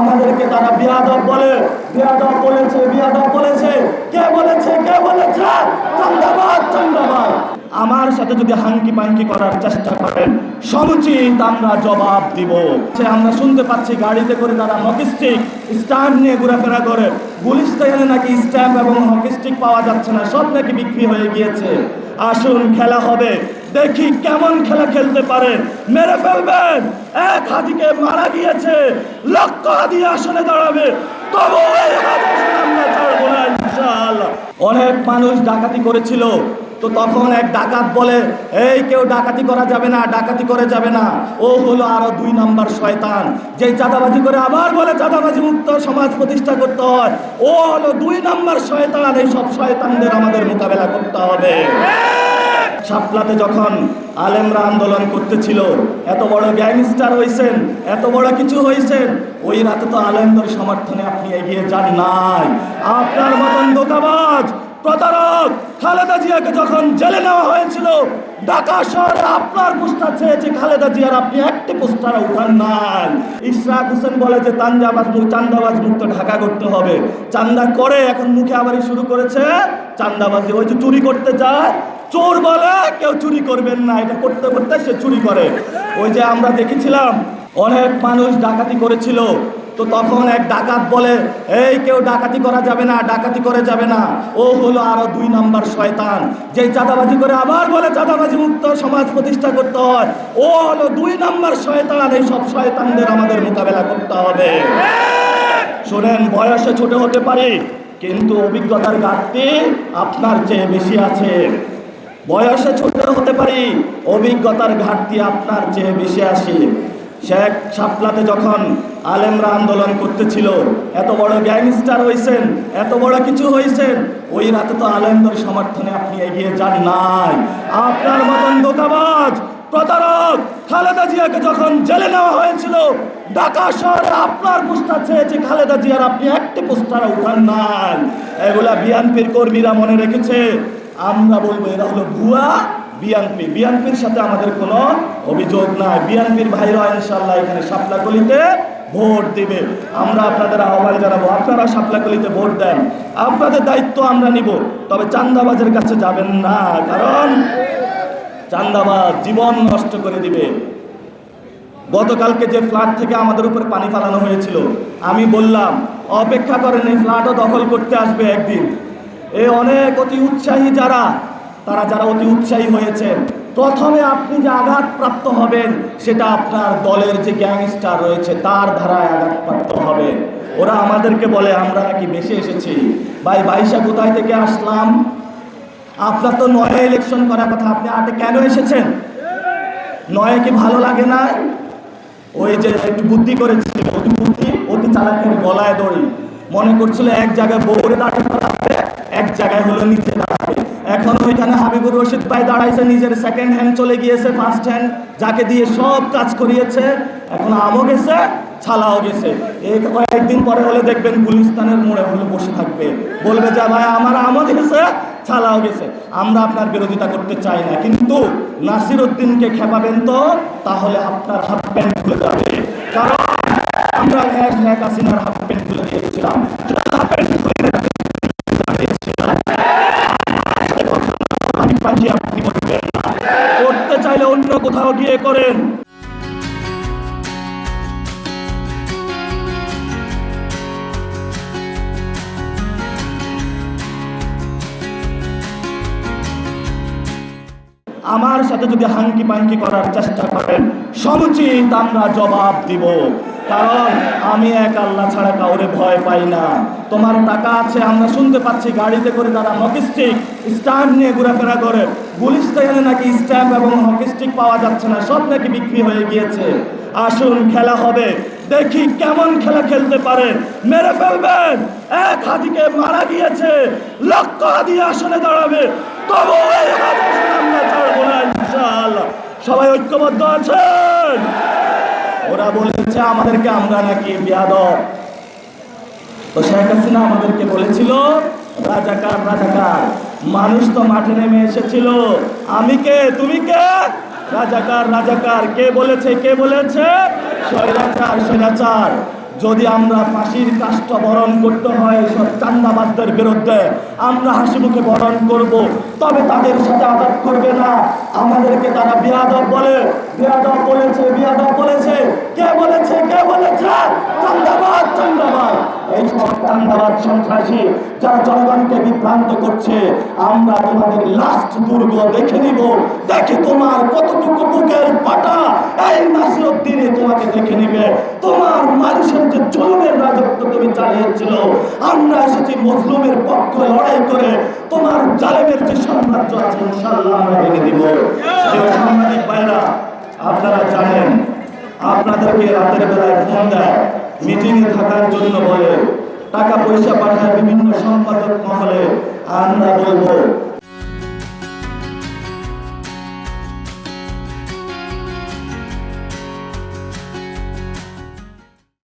আমাদেরকে তারা বিয়াদব বলে, বিয়াদব বলেছে, বিয়াদব বলেছে। কে বলেছে? কে বলেছে? চান্দাবাজ, চান্দাবাজ। আমার সাথে যদি হাঙ্কি পাঙ্কি করার চেষ্টা করেন, সমুচিত আমরা জবাব দিব। আমরা শুনতে পাচ্ছি গাড়িতে করে তারা হকিস্টিক স্ট্যাম্প নিয়ে ঘোরাফেরা করে। গুলিস্তানে নাকি স্ট্যাম্প এবং হকিস্টিক পাওয়া যাচ্ছে না, সব নাকি বিক্রি হয়ে গিয়েছে। আসুন খেলা হবে, দেখি কেমন খেলা খেলতে পারেন। মেরে ফেলবেন। এক হাদিকে মারা গিয়েছে, লক্ষ হাদি আসনে দাঁড়াবে, তবু এই হাদিস আমরা ছাড়বো না ইনশাআল্লাহ। অনেক মানুষ ডাকাতি করেছিল, তো তখন এক ডাকাত বলে, এই কেউ ডাকাতি করা যাবে না, ডাকাতি করে যাবে না। ও হলো আরো 2 নম্বর শয়তান, যেই চাঁদাবাজি করে আবার বলে চাঁদাবাজি মুক্ত সমাজ প্রতিষ্ঠা করতে হয়। ও হলো 2 নম্বর শয়তান। এই সব শয়তানদের আমাদের মোকাবেলা করতে হবে। শাপলাতে যখন আলেমরা আন্দোলন করতেছিল, এত বড় গ্যাংস্টার হয়েছেন, এত বড় কিছু হয়েছেন, ওই রাতে তো আলেমদের সমর্থনে আপনি এগিয়ে যান নাই। আপনার মতন ধোঁকাবাজ, প্রতারক খালেদা জিয়াকে যখন জেলে নেওয়া হয়েছিল, ঢাকা শহরে আপনার পোস্টার চেয়েছে খালেদা জিয়ার, আপনি একটি পোস্টার উঠান নাই। ইশরাক হোসেন বলে যে চান্দাবাজ মুক্ত ঢাকা করতে হবে। চান্দা করে এখন মুখে আবারই শুরু করেছে চান্দাবাজি। ওই যে চুরি করতে যায়, চোর বলে কেউ চুরি করবেন না, এটা করতে করতে সে চুরি করে। ওই যে আমরা দেখেছিলাম অনেক মানুষ ডাকাতি করেছিল, তো তখন এক ডাকাত বলে, এই কেউ ডাকাতি করা যাবে না, ডাকাতি করে যাবে না। ও হলো আরো 2 নম্বর শয়তান, যেই চাঁদাবাজি করে আবার বলে চাঁদাবাজি মুক্ত সমাজ প্রতিষ্ঠা করতে হয়। ও হলো 2 নম্বর শয়তান। এই সব শয়তানদের আমাদের মোকাবেলা করতে হবে। শোনেন, বয়সে ছোট হতে পারি, কিন্তু অভিজ্ঞতার ঘাটতি আপনার চেয়ে বেশি আছে। বয়সে ছোট হতে পারি, অভিজ্ঞতার ঘাটতি আপনার চেয়ে বেশি আসে। শেখ শাপলাতে যখন আলেমরা আন্দোলন করতেছিল, এত বড় গ্যাংস্টার হয়েছেন, এত বড় কিছু হয়েছেন, ওই রাতে তো আলেমদের সমর্থনে আপনি এগিয়ে যান নাই। আপনার মতন ধোঁকাবাজ, প্রতারক খালেদা জিয়াকে যখন জেলে নেওয়া হয়েছিল, ঢাকা শহরে আপনার পোস্টার চেয়েছে খালেদা জিয়ার, আপনি একটি পোস্টার উঠান নাই। এগুলা বিএনপির কর্মীরা মনে রেখেছে। আমরা বলবো এরা হলো ভুয়া বিএনপি। বিএনপির সাথে আমাদের কোনো অভিযোগ নাই। বিএনপির ভাইরা ইনশাআল্লাহ এখানে শাপলাকলিতে ভোট দিবে। আমরা আপনাদের আহ্বান জানাবো, আপনারা শাপলাকলিতে ভোট দেন, আপনাদের দায়িত্ব আমরা নিব। তবে চান্দাবাজের কাছে যাবেন না, কারণ চান্দাবাজ জীবন নষ্ট করে দিবে। গতকালকে যে ফ্ল্যাট থেকে আমাদের উপর পানি ফালানো হয়েছিল, আমি বললাম অপেক্ষা করেন, এই ফ্ল্যাটও দখল করতে আসবে একদিন। এই অনেক অতি উৎসাহী যারা অতি উৎসাহী হয়েছেন, প্রথমে আপনি যে আঘাতপ্রাপ্ত হবেন সেটা আপনার দলের যে গ্যাংস্টার রয়েছে তার ধারায় আঘাতপ্রাপ্ত হবেন। ওরা আমাদেরকে বলে আমরা নাকি বেশি এসেছি। ভাই, 22 কোথায় থেকে আসলাম? আপনার তো 9 ইলেকশন করার কথা, আপনি 8 কেন এসেছেন? 9 কি ভালো লাগে না? ওই যে একটু বুদ্ধি করেছিল, অতি চালাকের গলায় দড়ি। মনে করছিল এক জায়গায় বউরে দাঁড়াতে পারবে, এক জায়গায় হলো নিচে দাঁড়াবে। এখন ওইখানে হাবিবুর রশিদ ভাই দাঁড়াইছে, নিজের সেকেন্ড হ্যান্ড চলে গিয়েছে, ফার্স্ট হ্যান্ড যাকে দিয়ে সব কাজ করিয়েছে। এখন আমও গেছে, ছালাও গেছে। এই কয়েকদিন পরে হলে দেখবেন গুলিস্তানের মোড়ে হলে বসে থাকবে, বলবে যে ভাই আমার আমও গেছে, ছালাও গেছে। আমরা আপনার বিরোধিতা করতে চাই না, কিন্তু নাসির উদ্দিনকে খেপাবেন তো, তাহলে আপনার হাফ প্যান্ট খুলে যাবে। কারণ আমরা শেখ হাসিনার হাফ প্যান্ট খুলে দিয়েছিলাম, হাফ প্যান্ট খুলে আপনি করতে চাইলে অন্য কোথাও গিয়ে করেন। আমার সাথে যদি হাঙ্কি পাঙ্কি করার চেষ্টা করেন, সমুচিত আমরা জবাব দিব। কারণ আমি এক আল্লাহ ছাড়া কাউরে ভয় পাই না। তোমার টাকা আছে, আমরা শুনতে পাচ্ছি গাড়িতে করে তারা হকিস্টিক স্ট্যাম্প নিয়ে ঘোরাফেরা করে। গুলিস্তানে নাকি স্ট্যাম্প এবং হকিস্টিক পাওয়া যাচ্ছে না, সব নাকি বিক্রি হয়ে গিয়েছে। আসুন খেলা হবে, দেখি কেমন খেলা খেলতে পারেন। মেরে ফেলবেন। এক হাদিকে মারা গিয়েছে, লক্ষ হাদি আসনে দাঁড়াবে, তবু এই হাদিস আমরা ছাড়বো না ইনশাআল্লাহ। সবাই ঐক্যবদ্ধ আছেন? ওরা বলেছে আমাদেরকে আমরা নাকি বিয়াদব। তো শেখ হাসিনা আমাদেরকে বলেছিল রাজাকার রাজাকার। মানুষ তো মাঠে নেমে এসেছিল, আমি কে তুমি কে? রাজাকার রাজাকার। কে বলেছে? কে বলেছে? স্বৈরাচার স্বৈরাচার। যদি আমরা ফাঁসির কাষ্ঠ বরণ করতে হয় সব চান্দাবাজদের বিরুদ্ধে, আমরা হাসি মুখে বরণ করব, তবে তাদের সাথে আঘাত করবে না। আমাদেরকে তারা বেয়াদব বলে, বেয়াদব বলেছে, বেয়াদব বলেছে। কে বলেছে? কে বলেছে? চান্দাবাজ, চান্দাবাজ। এই সব চান্দাবাজ সন্ত্রাসী যারা জনগণকে বিভ্রান্ত করছে, আমরা তোমাদের লাস্ট দুর্গ দেখে নিব। দেখে তোমার কতটুকু বুকের পাটা এই নাসিরউদ্দিনে তোমাকে দেখে নিবে। তোমার মানুষের যে জুলুমের রাজত্ব তুমি চালিয়েছিল, আমরা এসেছি মজলুমের পক্ষে লড়াই করে তোমার জালেমের যে সাম্রাজ্য আছে ইনশাআল্লাহ আমরা ভেঙে দিব। সাংবাদিক ভাইরা, আপনারা জানেন আপনাদেরকে রাতের বেলায় ফোন দেয়, মিটিংয়ে থাকার জন্য বলে, টাকা পয়সা পাঠায় বিভিন্ন সম্পাদক মহলে। আমরা বলবো